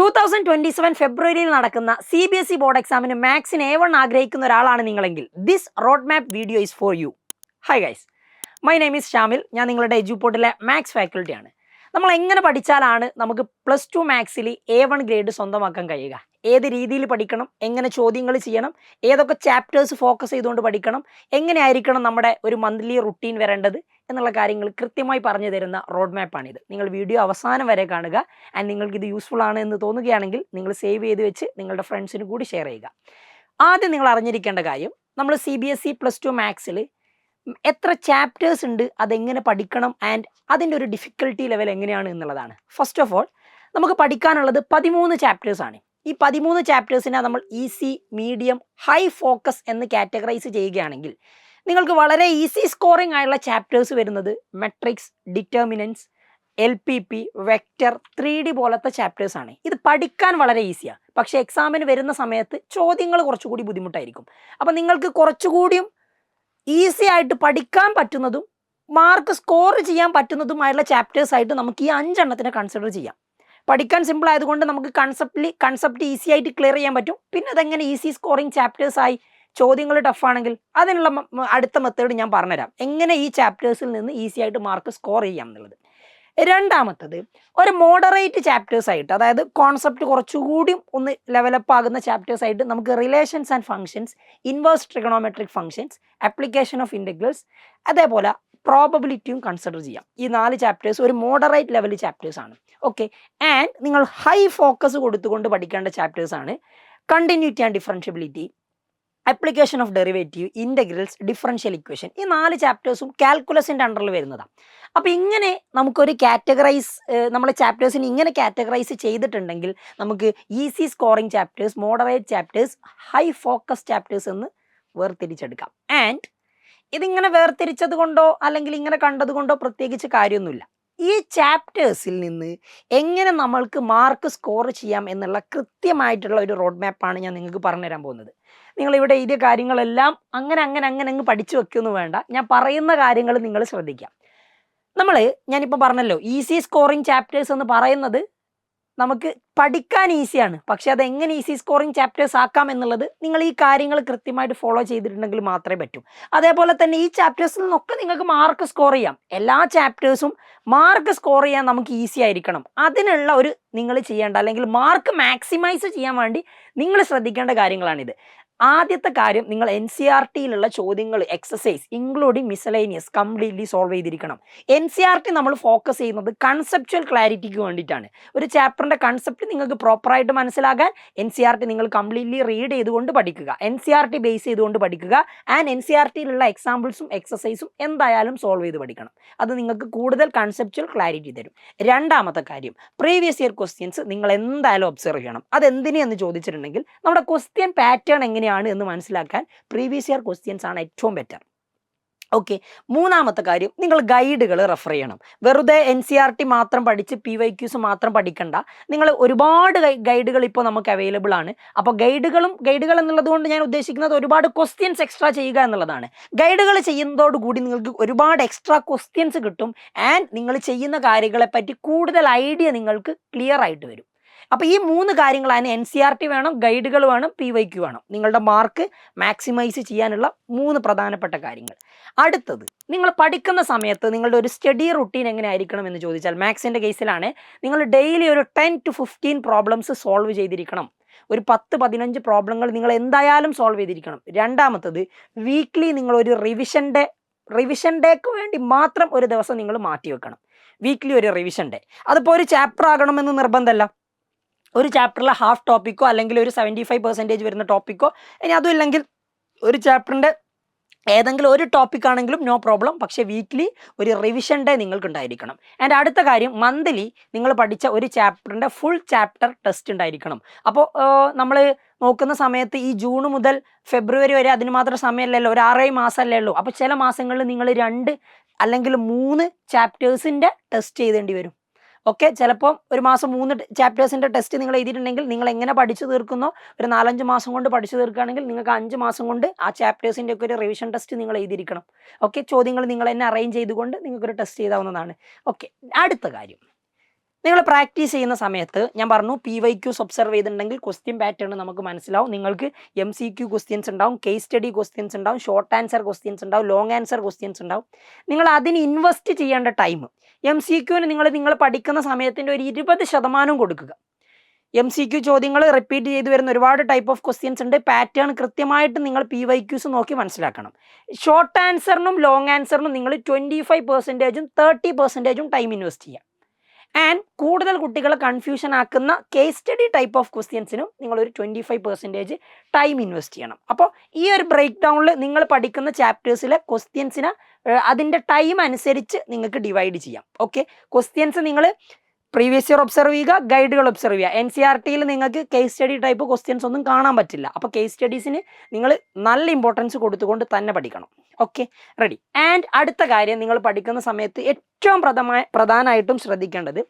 2027 ഫെബ്രുവരിയിൽ നടക്കുന്ന CBSE board എക്സാമിന് മാത്സിന് A1 ആഗ്രഹിക്കുന്ന ഒരാളാണ് നിങ്ങളെങ്കിൽ this road map video is for you. Hi guys, my name is Shamil. ഞാൻ നിങ്ങളുടെ എജ്യൂപോർട്ടിലെ മാത്സ് ഫാക്കൽറ്റിയാണ്. നമ്മൾ എങ്ങനെ പഠിച്ചാലാണ് നമുക്ക് +2 മാത്സിൽ A1 ഗ്രേഡ് സ്വന്തമാക്കാൻ കഴിയുക? ഏത് രീതിയിൽ പഠിക്കണം, എങ്ങനെ ചോദ്യങ്ങൾ ചെയ്യണം, ഏതൊക്കെ ചാപ്റ്റേഴ്സ് ഫോക്കസ് ചെയ്തുകൊണ്ട് പഠിക്കണം, എങ്ങനെയായിരിക്കണം നമ്മുടെ ഒരു മന്ത്ലി റുട്ടീൻ വരേണ്ടത് എന്നുള്ള കാര്യങ്ങൾ കൃത്യമായി പറഞ്ഞു തരുന്ന റോഡ് മാപ്പാണിത്. നിങ്ങൾ വീഡിയോ അവസാനം വരെ കാണുക. ആൻഡ് നിങ്ങൾക്ക് ഇത് യൂസ്ഫുൾ ആണ് എന്ന് തോന്നുകയാണെങ്കിൽ നിങ്ങൾ സേവ് ചെയ്ത് വെച്ച് നിങ്ങളുടെ ഫ്രണ്ട്സിന് കൂടി ഷെയർ ചെയ്യുക. ആദ്യം നിങ്ങൾ അറിഞ്ഞിരിക്കേണ്ട കാര്യം, നമ്മൾ CBSE +2 മാത്സിൽ എത്ര ചാപ്റ്റേഴ്സ് ഉണ്ട്, അതെങ്ങനെ പഠിക്കണം ആൻഡ് അതിൻ്റെ ഒരു ഡിഫിക്കൽട്ടി ലെവൽ എങ്ങനെയാണ് എന്നുള്ളതാണ്. ഫസ്റ്റ് ഓഫ് ഓൾ നമുക്ക് പഠിക്കാനുള്ളത് 13 ചാപ്റ്റേഴ്സ് ആണ്. ഈ 13 ചാപ്റ്റേഴ്സിനെ നമ്മൾ ഈസി, മീഡിയം, ഹൈ ഫോക്കസ് എന്ന് കാറ്റഗറൈസ് ചെയ്യുകയാണെങ്കിൽ നിങ്ങൾക്ക് വളരെ ഈസി സ്കോറിംഗ് ആയുള്ള ചാപ്റ്റേഴ്സ് വരുന്നത് matrix, determinants, LPP, vector, 3D പോലത്തെ ചാപ്റ്റേഴ്സ് ആണ്. ഇത് പഠിക്കാൻ വളരെ ഈസിയാണ്, പക്ഷേ എക്സാമിന് വരുന്ന സമയത്ത് ചോദ്യങ്ങൾ കുറച്ചുകൂടി ബുദ്ധിമുട്ടായിരിക്കും. അപ്പം നിങ്ങൾക്ക് കുറച്ചുകൂടിയും ഈസി ആയിട്ട് പഠിക്കാൻ പറ്റുന്നതും മാർക്ക് സ്കോർ ചെയ്യാൻ പറ്റുന്നതുമായുള്ള ചാപ്റ്റേഴ്സ് ആയിട്ട് നമുക്ക് ഈ 5 എണ്ണത്തിനെ കൺസിഡർ ചെയ്യാം. പഠിക്കാൻ സിമ്പിൾ ആയതുകൊണ്ട് നമുക്ക് കൺസെപ്റ്റ് ഈസി ആയിട്ട് ക്ലിയർ ചെയ്യാൻ പറ്റും. പിന്നെ അതെങ്ങനെ ഈസി സ്കോറിംഗ് ചാപ്റ്റേഴ്സായി, ചോദ്യങ്ങൾ ടഫാണെങ്കിൽ അതിനുള്ള അടുത്ത മെത്തേഡ് ഞാൻ പറഞ്ഞുതരാം, എങ്ങനെ ഈ ചാപ്റ്റേഴ്സിൽ നിന്ന് ഈസി ആയിട്ട് മാർക്ക് സ്കോർ ചെയ്യാം എന്നുള്ളത്. രണ്ടാമത്തത് ഒരു മോഡറേറ്റ് ചാപ്റ്റേഴ്സ് ആയിട്ട്, അതായത് കോൺസെപ്റ്റ് കുറച്ചുകൂടി ഒന്ന് ലെവലപ്പ് ആകുന്ന ചാപ്റ്റേഴ്സ് ആയിട്ട് നമുക്ക് relations and functions, inverse trigonometric functions, application of integrals, അതേപോലെ പ്രോബബിലിറ്റിയും കൺസിഡർ ചെയ്യാം. ഈ 4 ചാപ്റ്റേഴ്സ് ഒരു മോഡറേറ്റ് ലെവൽ ചാപ്റ്റേഴ്സ് ആണ്. ഓക്കെ, ആൻഡ് നിങ്ങൾ ഹൈ ഫോക്കസ് കൊടുത്തുകൊണ്ട് പഠിക്കേണ്ട ചാപ്റ്റേഴ്സ് ആണ് continuity and differentiability, application of derivative, integrals, differential equation. ഈ 4 ചാപ്റ്റേഴ്സും കാൽക്കുലസിൻ്റെ അണ്ടറിൽ വരുന്നതാണ്. അപ്പോൾ ഇങ്ങനെ നമുക്കൊരു നമ്മളെ ചാപ്റ്റേഴ്സിന് ഇങ്ങനെ കാറ്റഗറൈസ് ചെയ്തിട്ടുണ്ടെങ്കിൽ നമുക്ക് easy scoring chapters, moderate chapters, high focus chapters എന്ന് വേർതിരിച്ചെടുക്കാം. ആൻഡ് ഇതിങ്ങനെ വേർതിരിച്ചത് കൊണ്ടോ അല്ലെങ്കിൽ ഇങ്ങനെ കണ്ടതുകൊണ്ടോ പ്രത്യേകിച്ച് കാര്യമൊന്നുമില്ല. ഈ ചാപ്റ്റേഴ്സിൽ നിന്ന് എങ്ങനെ നമ്മൾക്ക് മാർക്ക് സ്കോർ ചെയ്യാം എന്നുള്ള കൃത്യമായിട്ടുള്ള ഒരു റോഡ് മാപ്പാണ് ഞാൻ നിങ്ങൾക്ക് പറഞ്ഞുതരാൻ പോകുന്നത്. നിങ്ങളിവിടെ എഴുതിയ കാര്യങ്ങളെല്ലാം അങ്ങനെ അങ്ങ് പഠിച്ചു വെക്കൊന്നും വേണ്ട. ഞാൻ പറയുന്ന കാര്യങ്ങൾ നിങ്ങൾ ശ്രദ്ധിക്കാം. ഞാനിപ്പോൾ പറഞ്ഞല്ലോ, ഈസി സ്കോറിംഗ് ചാപ്റ്റേഴ്സ് എന്ന് പറയുന്നത് നമുക്ക് പഠിക്കാൻ ഈസിയാണ്, പക്ഷെ അത് എങ്ങനെ ഈസി സ്കോറിംഗ് ചാപ്റ്റേഴ്സ് ആക്കാം എന്നുള്ളത് നിങ്ങൾ ഈ കാര്യങ്ങൾ കൃത്യമായിട്ട് ഫോളോ ചെയ്തിട്ടുണ്ടെങ്കിൽ മാത്രമേ പറ്റൂ. അതേപോലെ തന്നെ ഈ ചാപ്റ്റേഴ്സിൽ നിന്നൊക്കെ നിങ്ങൾക്ക് മാർക്ക് സ്കോർ ചെയ്യാം. എല്ലാ ചാപ്റ്റേഴ്സും മാർക്ക് സ്കോർ ചെയ്യാൻ നമുക്ക് ഈസി ആയിരിക്കണം. അതിനുള്ള ഒരു നിങ്ങൾ ചെയ്യേണ്ട, അല്ലെങ്കിൽ മാർക്ക് മാക്സിമൈസ് ചെയ്യാൻ വേണ്ടി നിങ്ങൾ ശ്രദ്ധിക്കേണ്ട കാര്യങ്ങളാണിത്. ആദ്യത്തെ കാര്യം, നിങ്ങൾ NCERTയിലുള്ള ചോദ്യങ്ങൾ, exercise including miscellaneous completely solve ചെയ്തിരിക്കണം. NCERT നമ്മൾ ഫോക്കസ് ചെയ്യുന്നത് കൺസെപ്ച്വൽ ക്ലാരിറ്റിക്ക് വേണ്ടിയിട്ടാണ്. ഒരു ചാപ്റ്ററിൻ്റെ കൺസെപ്റ്റ് നിങ്ങൾക്ക് പ്രോപ്പറായിട്ട് മനസ്സിലാകാൻ NCERT നിങ്ങൾ കംപ്ലീറ്റ്ലി റീഡ് ചെയ്തുകൊണ്ട് പഠിക്കുക, NCERT ബേസ് ചെയ്തുകൊണ്ട് പഠിക്കുക. ആൻഡ് NCERTയിലുള്ള എക്സാമ്പിൾസും എക്സസൈസും എന്തായാലും സോൾവ് ചെയ്ത് പഠിക്കണം. അത് നിങ്ങൾക്ക് കൂടുതൽ കൺസെപ്ച്വൽ ക്ലാരിറ്റി തരും. രണ്ടാമത്തെ കാര്യം, പ്രീവിയസ് ഇയർ ക്വസ്റ്റ്യൻസ് നിങ്ങൾ എന്തായാലും ഒബ്സർവ് ചെയ്യണം. അതെന്തിനെന്ന് ചോദിച്ചിട്ടുണ്ടെങ്കിൽ നമ്മുടെ ക്വസ്റ്റ്യൻ പാറ്റേൺ എങ്ങനെയാണ് എന്ന് മനസ്സിലാക്കാൻ പ്രീവിയസ് ഇയർ ക്വസ്റ്റ്യൻസ് ആണ് ഏറ്റവും ബെറ്റർ. ഓക്കെ, മൂന്നാമത്തെ കാര്യം, നിങ്ങൾ ഗൈഡുകൾ റെഫർ ചെയ്യണം. വെറുതെ NCERT മാത്രം പഠിച്ച് PYQs മാത്രം പഠിക്കണ്ട. നിങ്ങൾ ഒരുപാട് ഗൈഡുകൾ ഇപ്പോൾ നമുക്ക് അവൈലബിൾ ആണ്. അപ്പോൾ ഗൈഡുകൾ എന്നുള്ളത് കൊണ്ട് ഞാൻ ഉദ്ദേശിക്കുന്നത് ഒരുപാട് ക്വസ്റ്റ്യൻസ് എക്സ്ട്രാ ചെയ്യുക എന്നുള്ളതാണ്. ഗൈഡുകൾ ചെയ്യുന്നതോടുകൂടി നിങ്ങൾക്ക് ഒരുപാട് എക്സ്ട്രാ ക്വസ്റ്റ്യൻസ് കിട്ടും. ആൻഡ് നിങ്ങൾ ചെയ്യുന്ന കാര്യങ്ങളെപ്പറ്റി കൂടുതൽ ഐഡിയ നിങ്ങൾക്ക് ക്ലിയർ ആയിട്ട് വരും. അപ്പോൾ ഈ 3 കാര്യങ്ങളാണ്, NCERT വേണം, ഗൈഡുകൾ വേണം, PYQ വേണം, നിങ്ങളുടെ മാർക്ക് മാക്സിമൈസ് ചെയ്യാനുള്ള 3 പ്രധാനപ്പെട്ട കാര്യങ്ങൾ. അടുത്തത്, നിങ്ങൾ പഠിക്കുന്ന സമയത്ത് നിങ്ങളുടെ ഒരു സ്റ്റഡി റുട്ടീൻ എങ്ങനെ ആയിരിക്കണം എന്ന് ചോദിച്ചാൽ, മാത്സിൻ്റെ കേസിലാണ് നിങ്ങൾ ഡെയിലി ഒരു 10 to 15 പ്രോബ്ലംസ് സോൾവ് ചെയ്തിരിക്കണം. ഒരു 10-15 പ്രോബ്ലങ്ങൾ നിങ്ങൾ എന്തായാലും സോൾവ് ചെയ്തിരിക്കണം. രണ്ടാമത്തത്, വീക്ക്ലി നിങ്ങൾ ഒരു റിവിഷൻ ഡേക്ക് വേണ്ടി മാത്രം ഒരു ദിവസം നിങ്ങൾ മാറ്റി വെക്കണം. വീക്ക്ലി ഒരു റിവിഷൻ ഡേ. അതിപ്പോൾ ഒരു ചാപ്റ്റർ ആകണമെന്ന് നിർബന്ധമല്ല. ഒരു ചാപ്റ്ററിലെ ഹാഫ് ടോപ്പിക്കോ അല്ലെങ്കിൽ ഒരു 75% വരുന്ന ടോപ്പിക്കോ, ഇനി അതും ഇല്ലെങ്കിൽ ഒരു ചാപ്റ്ററിൻ്റെ ഏതെങ്കിലും ഒരു ടോപ്പിക് ആണെങ്കിലും നോ പ്രോബ്ലം. പക്ഷേ വീക്ക്ലി ഒരു റിവിഷൻ ഡേ നിങ്ങൾക്ക് ഉണ്ടായിരിക്കണം. ആൻഡ് അടുത്ത കാര്യം, മന്ത്ലി നിങ്ങൾ പഠിച്ച ഒരു ചാപ്റ്ററിൻ്റെ ഫുൾ ചാപ്റ്റർ ടെസ്റ്റ് ഉണ്ടായിരിക്കണം. അപ്പോൾ നമ്മൾ നോക്കുന്ന സമയത്ത് ഈ ജൂൺ മുതൽ ഫെബ്രുവരി വരെ അതിന് മാത്രം സമയമല്ലല്ലോ, ഒരു 6 മാസമല്ലേ ഉള്ളൂ. അപ്പോൾ ചില മാസങ്ങളിൽ നിങ്ങൾ 2 അല്ലെങ്കിൽ 3 ചാപ്റ്റേഴ്സിൻ്റെ ടെസ്റ്റ് ചെയ്തേണ്ടി വരും. ഓക്കെ, ചിലപ്പോൾ ഒരു മാസം 3 ചാപ്റ്റേഴ്സിൻ്റെ ടെസ്റ്റ് നിങ്ങൾ എഴുതിയിട്ടുണ്ടെങ്കിൽ നിങ്ങൾ എങ്ങനെ പഠിച്ചു തീർക്കുന്നോ, ഒരു 4-5 മാസം കൊണ്ട് പഠിച്ചു തീർക്കുകയാണെങ്കിൽ നിങ്ങൾക്ക് 5 മാസം കൊണ്ട് ആ ചാപ്റ്റേഴ്സിൻ്റെ ഒക്കെ ഒരു റിവിഷൻ ടെസ്റ്റ് നിങ്ങൾ എഴുതിയിരിക്കണം. ഓക്കെ, ചോദ്യങ്ങൾ നിങ്ങൾ തന്നെ അറേഞ്ച് ചെയ്തുകൊണ്ട് നിങ്ങൾക്കൊരു ടെസ്റ്റ് ചെയ്താവുന്നതാണ്. ഓക്കെ, അടുത്ത കാര്യം, നിങ്ങൾ പ്രാക്ടീസ് ചെയ്യുന്ന സമയത്ത് ഞാൻ പറഞ്ഞു PYQs ഒബ്സർവ് ചെയ്തിട്ടുണ്ടെങ്കിൽ ക്വസ്റ്റ്യൻ പാറ്റേൺ നമുക്ക് മനസ്സിലാവും. നിങ്ങൾക്ക് MCQ ക്വസ്റ്റ്യൻസ് ഉണ്ടാവും, കേസ് സ്റ്റഡി ക്വസ്റ്റ്യൻസ് ഉണ്ടാവും, ഷോർട്ട് ആൻസർ ക്വസ്റ്റ്യൻസ് ഉണ്ടാവും, ലോങ് ആൻസർ ക്വസ്റ്റ്യൻസ് ഉണ്ടാവും. നിങ്ങൾ അതിന് ഇൻവെസ്റ്റ് ചെയ്യേണ്ട ടൈം MCQന് നിങ്ങൾ പഠിക്കുന്ന സമയത്തിൻ്റെ ഒരു 20% കൊടുക്കുക. MCQ ചോദ്യങ്ങൾ റിപ്പീറ്റ് ചെയ്ത് വരുന്ന ഒരുപാട് ടൈപ്പ് ഓഫ് ക്വസ്റ്റ്യൻസ് ഉണ്ട്. പാറ്റേൺ കൃത്യമായിട്ട് നിങ്ങൾ PYQs നോക്കി മനസ്സിലാക്കണം. ഷോർട്ട് ആൻസറിനും ലോങ് ആൻസറിനും നിങ്ങൾ 25%ഉം 30%ഉം ടൈം ഇൻവെസ്റ്റ് ചെയ്യുക. ആൻഡ് കൂടുതൽ കുട്ടികളെ കൺഫ്യൂഷൻ ആക്കുന്ന കേസ് സ്റ്റഡി ടൈപ്പ് ഓഫ് ക്വസ്റ്റ്യൻസിനും നിങ്ങളൊരു 25% ടൈം ഇൻവെസ്റ്റ് ചെയ്യണം. അപ്പോൾ ഈ ഒരു ബ്രേക്ക് ഡൗണിൽ നിങ്ങൾ പഠിക്കുന്ന ചാപ്റ്റേഴ്സിലെ ക്വസ്റ്റ്യൻസിനെ അതിൻ്റെ ടൈം അനുസരിച്ച് നിങ്ങൾക്ക് ഡിവൈഡ് ചെയ്യാം. ഓക്കെ, ക്വസ്റ്റ്യൻസ് നിങ്ങൾ പ്രീവിയസ് ഇയർ ഒബ്സർവ് ചെയ്യുക, ഗൈഡുകൾ ഒബ്സർവ് ചെയ്യുക. NCERTയിൽ നിങ്ങൾക്ക് കേസ് സ്റ്റഡി ടൈപ്പ് ക്വസ്റ്റ്യൻസ് ഒന്നും കാണാൻ പറ്റില്ല. അപ്പോൾ കേസ് സ്റ്റഡീസിന് നിങ്ങൾ നല്ല ഇമ്പോർട്ടൻസ് കൊടുത്തുകൊണ്ട് തന്നെ പഠിക്കണം. Okay, ready. ആൻഡ് അടുത്ത കാര്യം, നിങ്ങൾ പഠിക്കുന്ന സമയത്ത് ഏറ്റവും പ്രധാനമായിട്ടും ശ്രദ്ധിക്കേണ്ടത്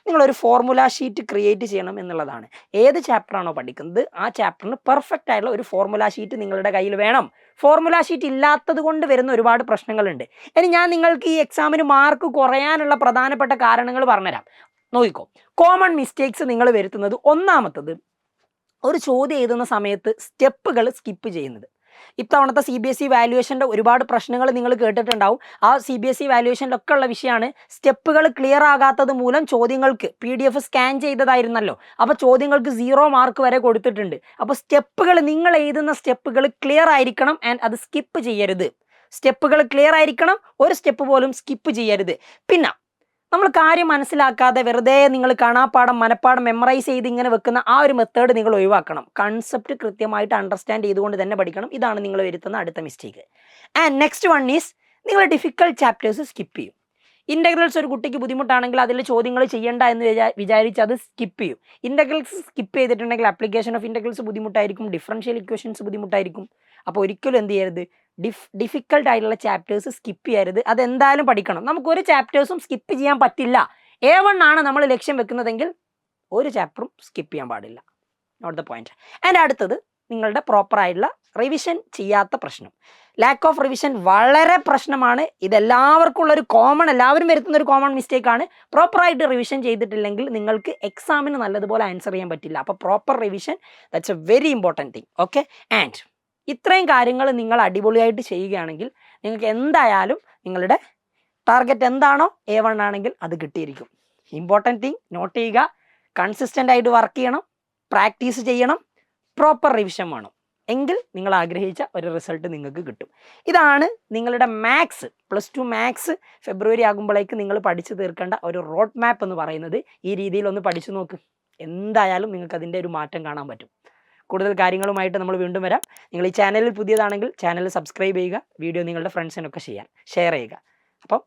നിങ്ങളൊരു ഫോർമുല ഷീറ്റ് ക്രിയേറ്റ് ചെയ്യണം എന്നുള്ളതാണ്. ഏത് ചാപ്റ്ററാണോ പഠിക്കുന്നത് ആ ചാപ്റ്ററിന് പെർഫെക്റ്റ് ആയിട്ടുള്ള ഒരു ഫോർമുല ഷീറ്റ് നിങ്ങളുടെ കയ്യിൽ വേണം. ഫോർമുല ഷീറ്റ് ഇല്ലാത്തത് കൊണ്ട് വരുന്ന ഒരുപാട് പ്രശ്നങ്ങളുണ്ട്. ഇനി ഞാൻ നിങ്ങൾക്ക് ഈ എക്സാമിന് മാർക്ക് കുറയാനുള്ള പ്രധാനപ്പെട്ട കാരണങ്ങൾ പറഞ്ഞുതരാം. നോക്കിക്കോ, കോമൺ മിസ്റ്റേക്സ് നിങ്ങൾ വരുത്തുന്നത്, ഒന്നാമത്തത് ഒരു ചോദ്യം എഴുതുന്ന സമയത്ത് സ്റ്റെപ്പുകൾ സ്കിപ്പ് ചെയ്യുന്നത്. ഇത്തവണത്തെ CBSE വാല്യുവേഷൻ്റെ ഒരുപാട് പ്രശ്നങ്ങൾ നിങ്ങൾ കേട്ടിട്ടുണ്ടാവും. ആ CBSE വാല്യുവേഷനിലൊക്കെ ഉള്ള വിഷയമാണ് സ്റ്റെപ്പുകൾ ക്ലിയർ ആകാത്തത് മൂലം ചോദ്യങ്ങൾക്ക് PDF സ്കാൻ ചെയ്തതായിരുന്നല്ലോ. അപ്പോൾ ചോദ്യങ്ങൾക്ക് 0 മാർക്ക് വരെ കൊടുത്തിട്ടുണ്ട്. അപ്പോൾ സ്റ്റെപ്പുകൾ, നിങ്ങൾ എഴുതുന്ന സ്റ്റെപ്പുകൾ ക്ലിയർ ആയിരിക്കണം. ആൻഡ് അത് സ്കിപ്പ് ചെയ്യരുത്. സ്റ്റെപ്പുകൾ ക്ലിയർ ആയിരിക്കണം, ഒരു സ്റ്റെപ്പ് പോലും സ്കിപ്പ് ചെയ്യരുത്. പിന്നെ നമ്മൾ കാര്യം മനസ്സിലാക്കാതെ വെറുതെ നിങ്ങൾ കാണാപ്പാടം മനപ്പാടം മെമ്മറൈസ് ചെയ്ത് ഇങ്ങനെ വെക്കുന്ന ആ ഒരു മെത്തേഡ് നിങ്ങൾ ഒഴിവാക്കണം. കൺസെപ്റ്റ് കൃത്യമായിട്ട് അണ്ടർസ്റ്റാൻഡ് ചെയ്തുകൊണ്ട് തന്നെ പഠിക്കണം. ഇതാണ് നിങ്ങൾ വരുത്തുന്ന അടുത്ത mistake. And next one is, നിങ്ങൾ ഡിഫിക്കൽട്ട് ചാപ്റ്റേഴ്സ് സ്കിപ്പ് ചെയ്യും. ഇൻ്റഗ്രൽസ് ഒരു കുട്ടിക്ക് ബുദ്ധിമുട്ടാണെങ്കിൽ അതിൽ ചോദ്യങ്ങൾ ചെയ്യേണ്ട എന്ന് വിചാരിച്ച് അത് സ്കിപ്പ് ചെയ്യും. ഇൻ്റഗ്രൽസ് സ്കിപ്പ് ചെയ്തിട്ടുണ്ടെങ്കിൽ ആപ്ലിക്കേഷൻ ഓഫ് ഇൻ്റഗ്രൽസ് ബുദ്ധിമുട്ടായിരിക്കും, ഡിഫറൻഷ്യൽ ഇക്വേഷൻസ് ബുദ്ധിമുട്ടായിരിക്കും. അപ്പോൾ ഒരിക്കലും എന്ത് ചെയ്യരുത്, ഡിഫിക്കൽട്ട് ആയിട്ടുള്ള ചാപ്റ്റേഴ്സ് സ്കിപ്പ് ചെയ്യരുത്. അതെന്തായാലും പഠിക്കണം. നമുക്കൊരു ചാപ്റ്റേഴ്സും സ്കിപ്പ് ചെയ്യാൻ പറ്റില്ല. A1 ആണ് നമ്മൾ ലക്ഷ്യം വെക്കുന്നതെങ്കിൽ ഒരു ചാപ്റ്ററും സ്കിപ്പ് ചെയ്യാൻ പാടില്ല. Not the point. ആൻഡ് അടുത്തത്, നിങ്ങളുടെ പ്രോപ്പറായിട്ടുള്ള റിവിഷൻ ചെയ്യാത്ത പ്രശ്നം. ലാക്ക് ഓഫ് റിവിഷൻ വളരെ പ്രശ്നമാണ്. ഇതെല്ലാവർക്കും ഉള്ളൊരു എല്ലാവരും വരുത്തുന്ന ഒരു കോമൺ മിസ്റ്റേക്കാണ്. പ്രോപ്പറായിട്ട് റിവിഷൻ ചെയ്തിട്ടില്ലെങ്കിൽ നിങ്ങൾക്ക് എക്സാമിന് നല്ലതുപോലെ ആൻസർ ചെയ്യാൻ പറ്റില്ല. അപ്പോൾ proper revision, that's A very important thing. Okay, and ഇത്രയും കാര്യങ്ങൾ നിങ്ങൾ അടിപൊളിയായിട്ട് ചെയ്യുകയാണെങ്കിൽ നിങ്ങൾക്ക് എന്തായാലും നിങ്ങളുടെ ടാർഗറ്റ് എന്താണോ A1 ആണെങ്കിൽ അത് കിട്ടിയിരിക്കും. ഇമ്പോർട്ടൻറ്റ് തിങ് നോട്ട് ചെയ്യുക. കൺസിസ്റ്റൻ്റ് ആയിട്ട് വർക്ക് ചെയ്യണം, പ്രാക്ടീസ് ചെയ്യണം, പ്രോപ്പർ റിവിഷൻ വേണം. എങ്കിൽ നിങ്ങൾ ആഗ്രഹിച്ച ഒരു റിസൾട്ട് നിങ്ങൾക്ക് കിട്ടും. ഇതാണ് നിങ്ങളുടെ മാത്സ്, +2 മാത്സ് ഫെബ്രുവരി ആകുമ്പോഴേക്ക് നിങ്ങൾ പഠിച്ചു തീർക്കേണ്ട ഒരു റോഡ് മാപ്പ് എന്ന് പറയുന്നത്. ഈ രീതിയിൽ ഒന്ന് പഠിച്ചു നോക്ക്, എന്തായാലും നിങ്ങൾക്ക് അതിൻ്റെ ഒരു മാറ്റം കാണാൻ പറ്റും. കൂടുതൽ കാര്യങ്ങളുമായിട്ട് നമ്മൾ വീണ്ടും വരാം. നിങ്ങൾ ഈ ചാനലിൽ പുതിയതാണെങ്കിൽ ചാനൽ സബ്സ്ക്രൈബ് ചെയ്യുക, വീഡിയോ നിങ്ങളുടെ ഫ്രണ്ട്സിനൊക്കെ ഷെയർ ചെയ്യുക. അപ്പം